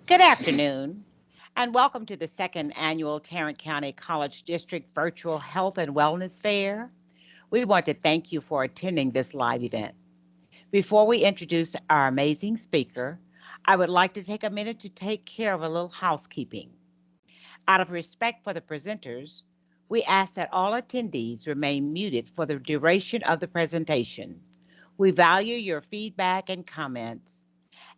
Good afternoon, and welcome to the second annual Tarrant County College District Virtual Health and Wellness Fair. We want to thank you for attending this live event. Before we introduce our amazing speaker, I would like to take a minute to take care of a little housekeeping. Out of respect for the presenters, we ask that all attendees remain muted for the duration of the presentation. We value your feedback and comments,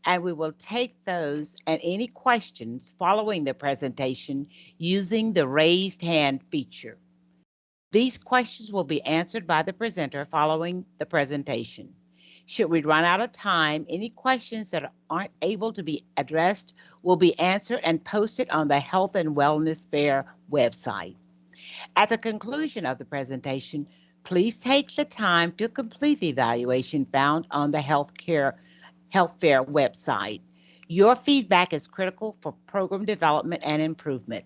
and we will take those and any questions following the presentation using the raised hand feature. These questions will be answered by the presenter following the presentation. Should we run out of time, any questions that aren't able to be addressed will be answered and posted on the Health and Wellness Fair website. At the conclusion of the presentation, please take the time to complete the evaluation found on the Health Fair website. Your feedback is critical for program development and improvement.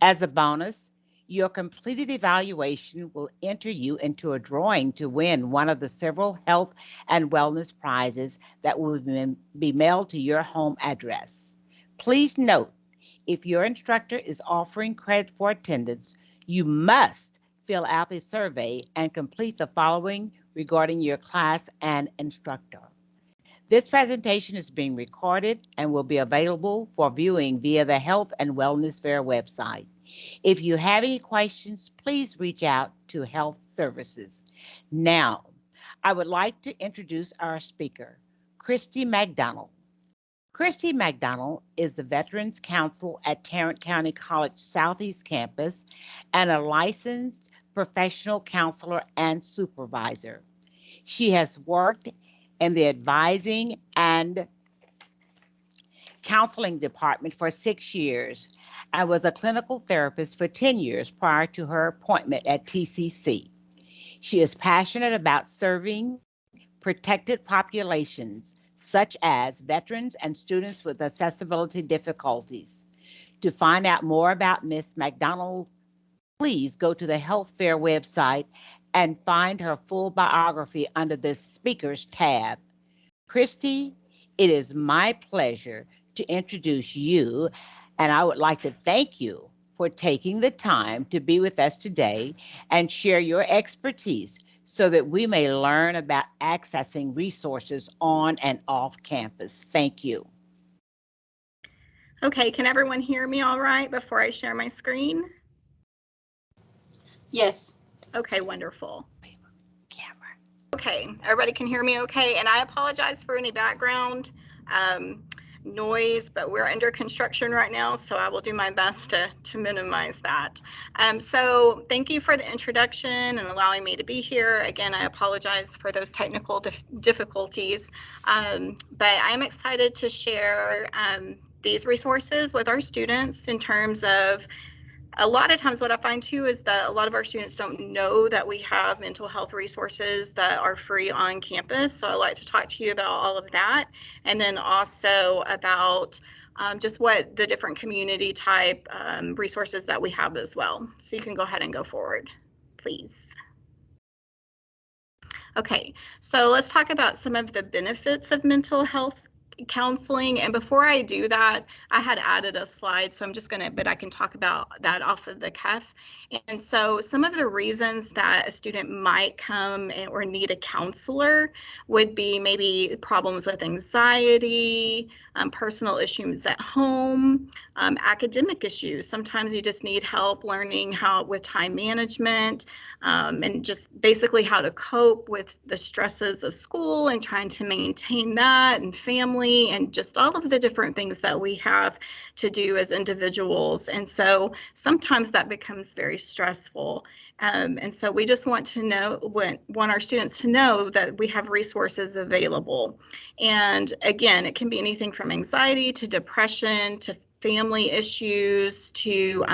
As a bonus, your completed evaluation will enter you into a drawing to win one of the several health and wellness prizes that will be mailed to your home address. Please note, if your instructor is offering credit for attendance, you must fill out the survey and complete the following regarding your class and instructor. This presentation is being recorded and will be available for viewing via the Health and Wellness Fair website. If you have any questions, please reach out to Health Services. Now, I would like to introduce our speaker, Christy McDonald. Christy McDonald is the Veterans Counsel at Tarrant County College Southeast Campus and a licensed professional counselor and supervisor. She has worked in the advising and counseling department for 6 years and was a clinical therapist for 10 years prior to her appointment at TCC. She is passionate about serving protected populations, such as veterans and students with accessibility difficulties. To find out more about Ms. McDonald, please go to the Health Fair website and find her full biography under the Speakers tab. Christy, it is my pleasure to introduce you, and I would like to thank you for taking the time to be with us today and share your expertise so that we may learn about accessing resources on and off campus. Thank you. Okay, can everyone hear me all right before I share my screen? Yes. Okay, wonderful. Camera. Okay, everybody can hear me okay? And I apologize for any background noise, but we're under construction right now, so I will do my best to minimize that. So thank you for the introduction and allowing me to be here. Again, I apologize for those technical difficulties, but I'm excited to share these resources with our students in terms of a lot of times what I find too is that a lot of our students don't know that we have mental health resources that are free on campus. So I like to talk to you about all of that. And then also about just what the different community type resources that we have as well. So you can go ahead and go forward, please. Okay, so let's talk about some of the benefits of mental health counseling. And before I do that, I had added a slide, so I'm just gonna, but I can talk about that off of the cuff. And so some of the reasons that a student might come or need a counselor would be maybe problems with anxiety, personal issues at home, academic issues. Sometimes you just need help learning how with time management, and just basically how to cope with the stresses of school and trying to maintain that, and family, and just all of the different things that we have to do as individuals. And so sometimes that becomes very stressful. And so we just want to know, want our students to know that we have resources available. And again, it can be anything from anxiety to depression to family issues to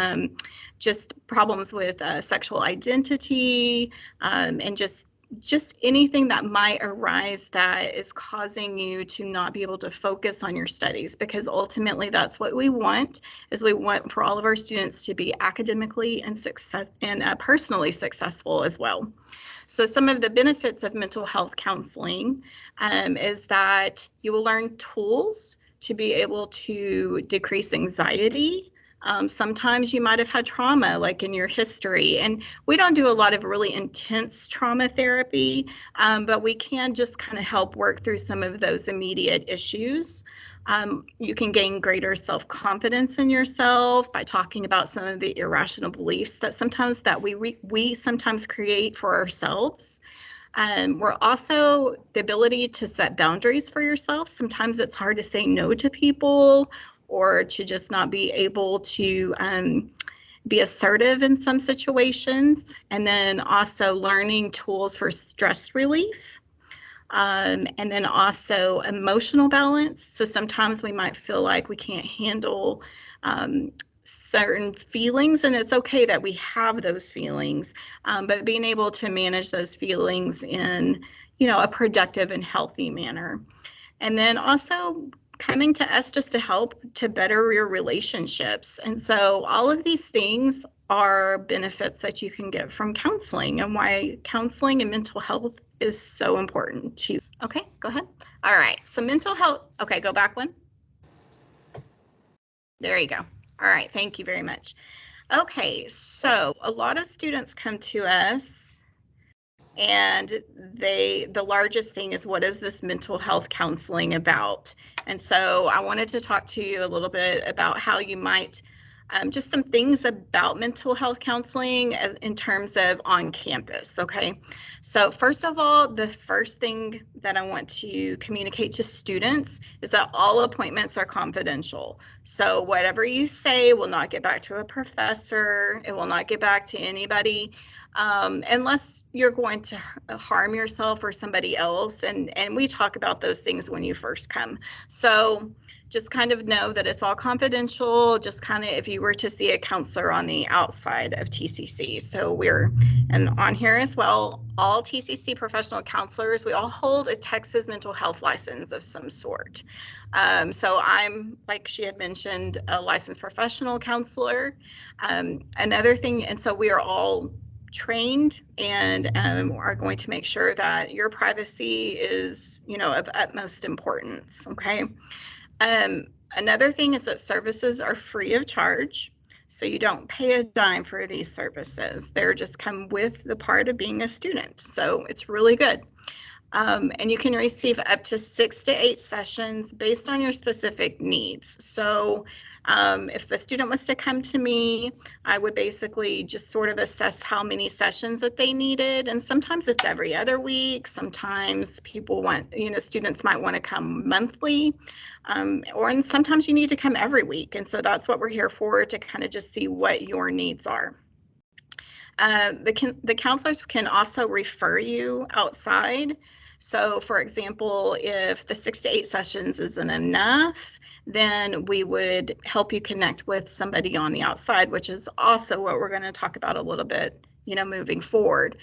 just problems with sexual identity, and just anything that might arise that is causing you to not be able to focus on your studies, because ultimately that's what we want, is we want for all of our students to be academically and personally successful as well. So some of the benefits of mental health counseling is that you will learn tools to be able to decrease anxiety. Sometimes you might have had trauma, like in your history, and we don't do a lot of really intense trauma therapy, but we can just kind of help work through some of those immediate issues. You can gain greater self-confidence in yourself by talking about some of the irrational beliefs that we sometimes create for ourselves. We're also the ability to set boundaries for yourself. Sometimes it's hard to say no to people or to just not be able to be assertive in some situations. And then also learning tools for stress relief. And then also emotional balance. So sometimes we might feel like we can't handle certain feelings, and it's okay that we have those feelings, but being able to manage those feelings in, a productive and healthy manner. And then also coming to us just to help to better your relationships. And so all of these things are benefits that you can get from counseling, and why counseling and mental health is so important to you. Okay, go ahead. All right, so mental health, okay, go back one. There you go. All right, thank you very much. Okay, so a lot of students come to us and the largest thing is, what is this mental health counseling about? And so I wanted to talk to you a little bit about how you might just some things about mental health counseling in terms of on campus. Okay, so first of all, the first thing that I want to communicate to students is that all appointments are confidential. So whatever you say will not get back to a professor, it will not get back to anybody, unless you're going to harm yourself or somebody else. And we talk about those things when you first come. So just kind of know that it's all confidential, just kind of if you were to see a counselor on the outside of TCC. So and on here as well, all TCC professional counselors, we all hold a Texas mental health license of some sort. So I'm, like she had mentioned, a licensed professional counselor. Another thing, and so we are all trained and are going to make sure that your privacy is, of utmost importance. Okay. Another thing is that services are free of charge. So you don't pay a dime for these services. They're just come with the part of being a student. So it's really good. And you can receive up to 6 to 8 sessions based on your specific needs. So if the student was to come to me, I would basically just sort of assess how many sessions that they needed. And sometimes it's every other week. Sometimes people want, students might want to come monthly, and sometimes you need to come every week. And so that's what we're here for, to kind of just see what your needs are. The counselors can also refer you outside. So for example, if the 6 to 8 sessions isn't enough, then we would help you connect with somebody on the outside, which is also what we're going to talk about a little bit, moving forward.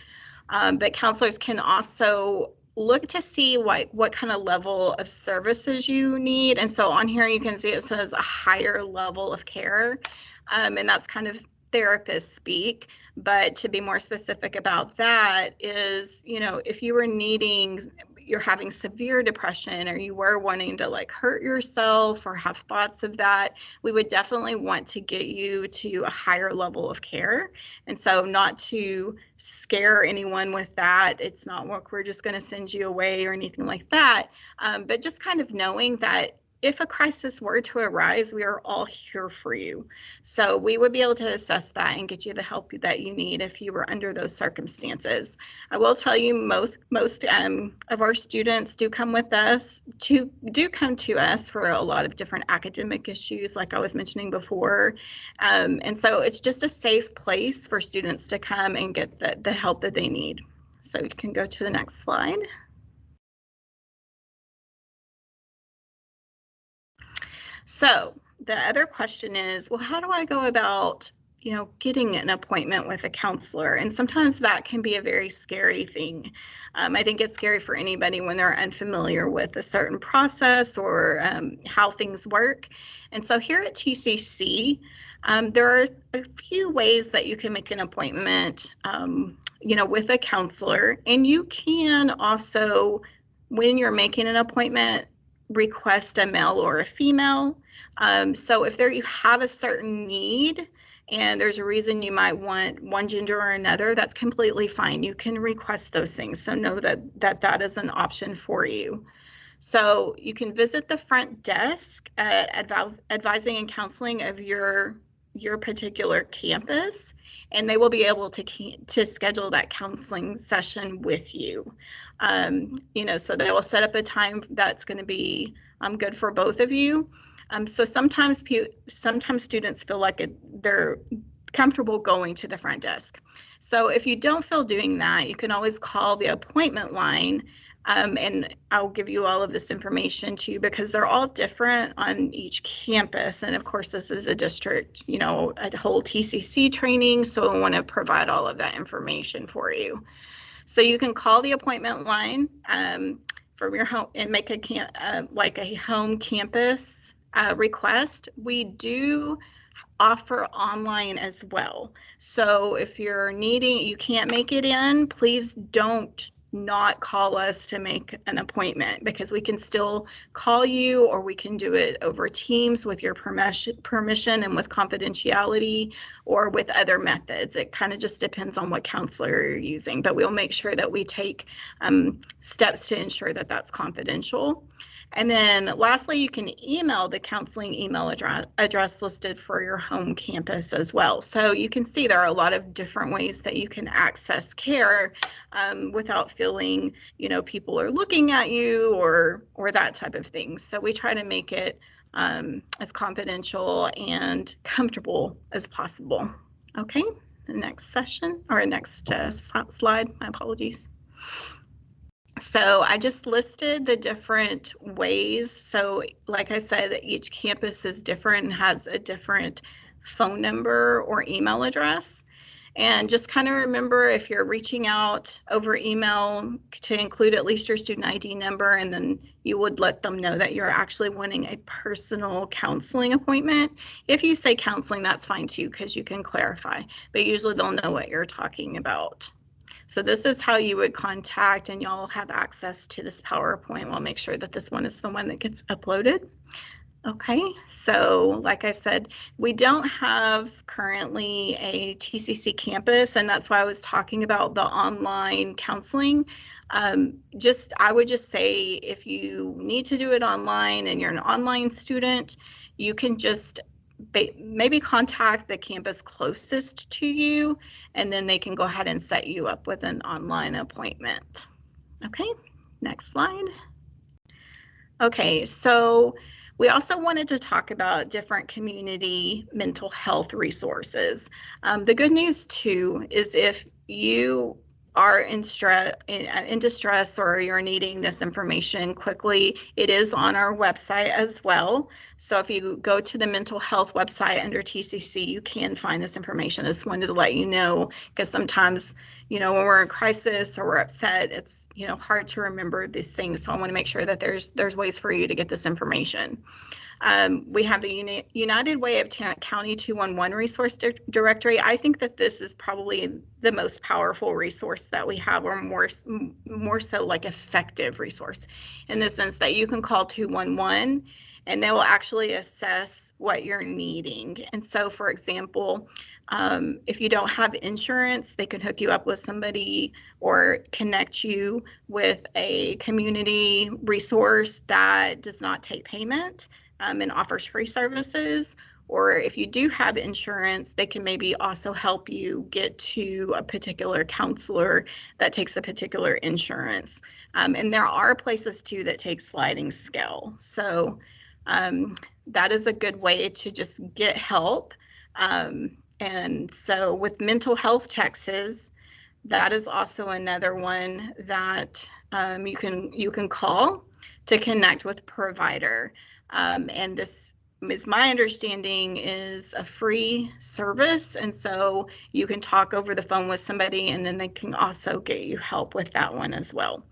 But counselors can also look to see what kind of level of services you need. And so on here you can see it says a higher level of care, and that's kind of therapist speak. But to be more specific about that is, if you're having severe depression, or you were wanting to like hurt yourself or have thoughts of that, we would definitely want to get you to a higher level of care. And so not to scare anyone with that, it's not like we're just going to send you away or anything like that, but just kind of knowing that if a crisis were to arise, we are all here for you. So we would be able to assess that and get you the help that you need if you were under those circumstances. I will tell you, most of our students do come to us for a lot of different academic issues, like I was mentioning before. And so it's just a safe place for students to come and get the help that they need. So you can go to the next slide. So the other question is, well, how do I go about, getting an appointment with a counselor? And sometimes that can be a very scary thing. I think it's scary for anybody when they're unfamiliar with a certain process or how things work. And so here at TCC, there are a few ways that you can make an appointment, with a counselor. And you can also, when you're making an appointment, request a male or a female. So if you have a certain need and there's a reason you might want one gender or another, that's completely fine. You can request those things. So know that is an option for you. So you can visit the front desk at advising and counseling of your particular campus, and they will be able to schedule that counseling session with you. So they will set up a time that's going to be good for both of you. So sometimes students feel like they're comfortable going to the front desk. So if you don't feel doing that, you can always call the appointment line. And I'll give you all of this information too, because they're all different on each campus. And of course, this is a district, a whole TCC training. So I want to provide all of that information for you. So you can call the appointment line from your home and make a home campus request. We do offer online as well. So if you can't make it in, please don't not call us to make an appointment, because we can still call you, or we can do it over Teams with your permission and with confidentiality, or with other methods. It kind of just depends on what counselor you're using, but we'll make sure that we take steps to ensure that that's confidential. And then lastly, you can email the counseling email address listed for your home campus as well. So you can see there are a lot of different ways that you can access care without feeling, people are looking at you or that type of thing. So we try to make it as confidential and comfortable as possible. Okay, the next session, or next slide, my apologies. So I just listed the different ways. So like I said, each campus is different and has a different phone number or email address. And just kind of remember, if you're reaching out over email, to include at least your student ID number, and then you would let them know that you're actually wanting a personal counseling appointment. If you say counseling, that's fine too, because you can clarify, but usually they'll know what you're talking about. So this is how you would contact, and y'all have access to this PowerPoint. We'll make sure that this one is the one that gets uploaded. Okay, so like I said, we don't have currently a TCC campus, and that's why I was talking about the online counseling. I would just say, if you need to do it online and you're an online student, you can just maybe contact the campus closest to you, and then they can go ahead and set you up with an online appointment. Okay, next slide. Okay, so we also wanted to talk about different community mental health resources. The good news too is, if you are in distress, or you're needing this information quickly, it is on our website as well. So if you go to the mental health website under TCC, you can find this information. I just wanted to let you know, because sometimes, when we're in crisis or we're upset, it's hard to remember these things. So I want to make sure that there's ways for you to get this information. We have the United Way of Tarrant County 211 resource directory. I think that this is probably the most powerful resource that we have, or more so like effective resource, in the sense that you can call 211 and they will actually assess what you're needing. And so, for example, if you don't have insurance, they can hook you up with somebody or connect you with a community resource that does not take payment and offers free services. Or if you do have insurance, they can maybe also help you get to a particular counselor that takes a particular insurance. And there are places too that take sliding scale. So that is a good way to just get help. And so with Mental Health Texas, that is also another one that you can call to connect with a provider. And this is, my understanding, is a free service. And so you can talk over the phone with somebody, and then they can also get you help with that one as well.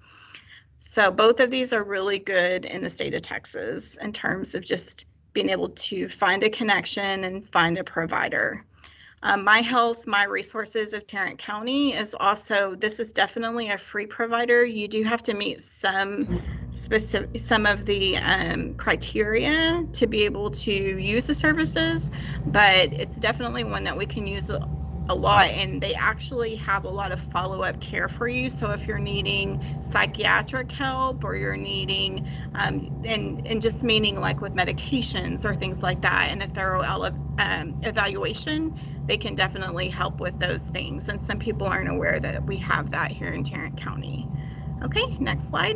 So both of these are really good in the state of Texas in terms of just being able to find a connection and find a provider. My Health, My Resources of Tarrant County is also, this is definitely a free provider. You do have to meet some some of the criteria to be able to use the services, but it's definitely one that we can use a lot, and they actually have a lot of follow-up care for you. So if you're needing psychiatric help, or you're needing and just meaning like with medications or things like that, and a thorough evaluation, they can definitely help with those things. And some people aren't aware that we have that here in Tarrant County. Okay, next slide.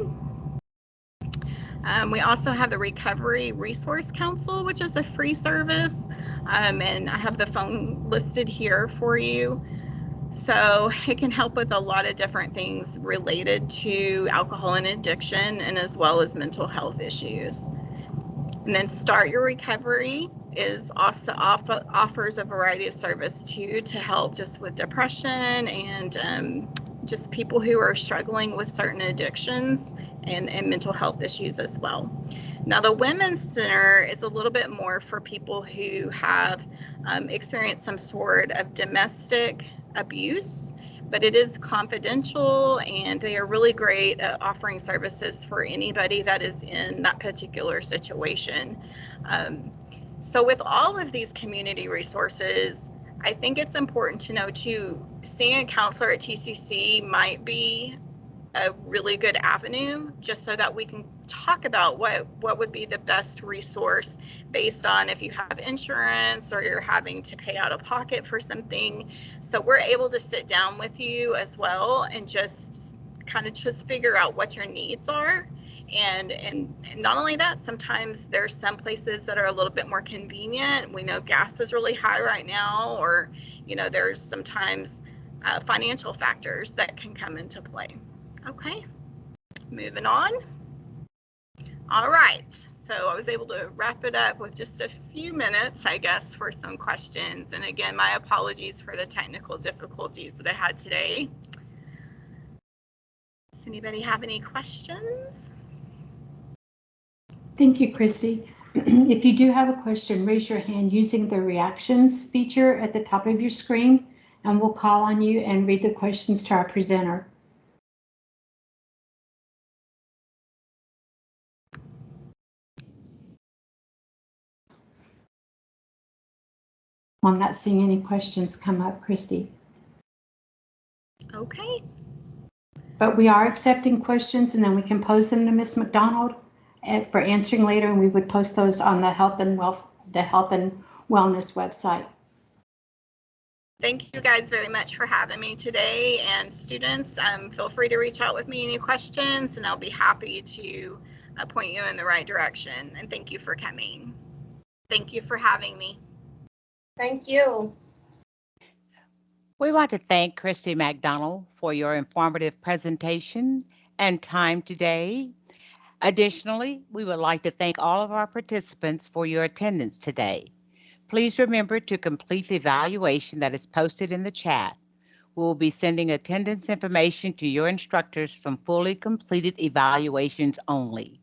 We also have the Recovery Resource Council, which is a free service, and I have the phone listed here for you. So it can help with a lot of different things related to alcohol and addiction, and as well as mental health issues. And then Start Your Recovery is also offers a variety of service too, to help just with depression and just people who are struggling with certain addictions and mental health issues as well. Now, the Women's Center is a little bit more for people who have experienced some sort of domestic abuse, but it is confidential, and they are really great at offering services for anybody that is in that particular situation. So with all of these community resources, I think it's important to know too, seeing a counselor at TCC might be a really good avenue, just so that we can talk about what would be the best resource based on if you have insurance or you're having to pay out of pocket for something. So we're able to sit down with you as well and just kind of just figure out what your needs are. And not only that, sometimes there's some places that are a little bit more convenient. We know gas is really high right now, or there's sometimes financial factors that can come into play. Okay, moving on. All right, so I was able to wrap it up with just a few minutes, I guess, for some questions. And again, my apologies for the technical difficulties that I had today. Does anybody have any questions? Thank you, Christy. If you do have a question, raise your hand using the reactions feature at the top of your screen, and we'll call on you and read the questions to our presenter. I'm not seeing any questions come up, Christy. Okay. But we are accepting questions, and then we can pose them to Ms. McDonald for answering later, and we would post those on the Health and Wellness website. Thank you guys very much for having me today. And students, feel free to reach out with me any questions, and I'll be happy to point you in the right direction. And thank you for coming. Thank you for having me. Thank you. We want to thank Christy McDonald for your informative presentation and time today. Additionally, we would like to thank all of our participants for your attendance today. Please remember to complete the evaluation that is posted in the chat. We will be sending attendance information to your instructors from fully completed evaluations only.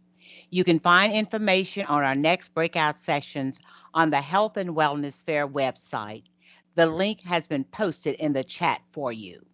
You can find information on our next breakout sessions on the Health and Wellness Fair website. The link has been posted in the chat for you.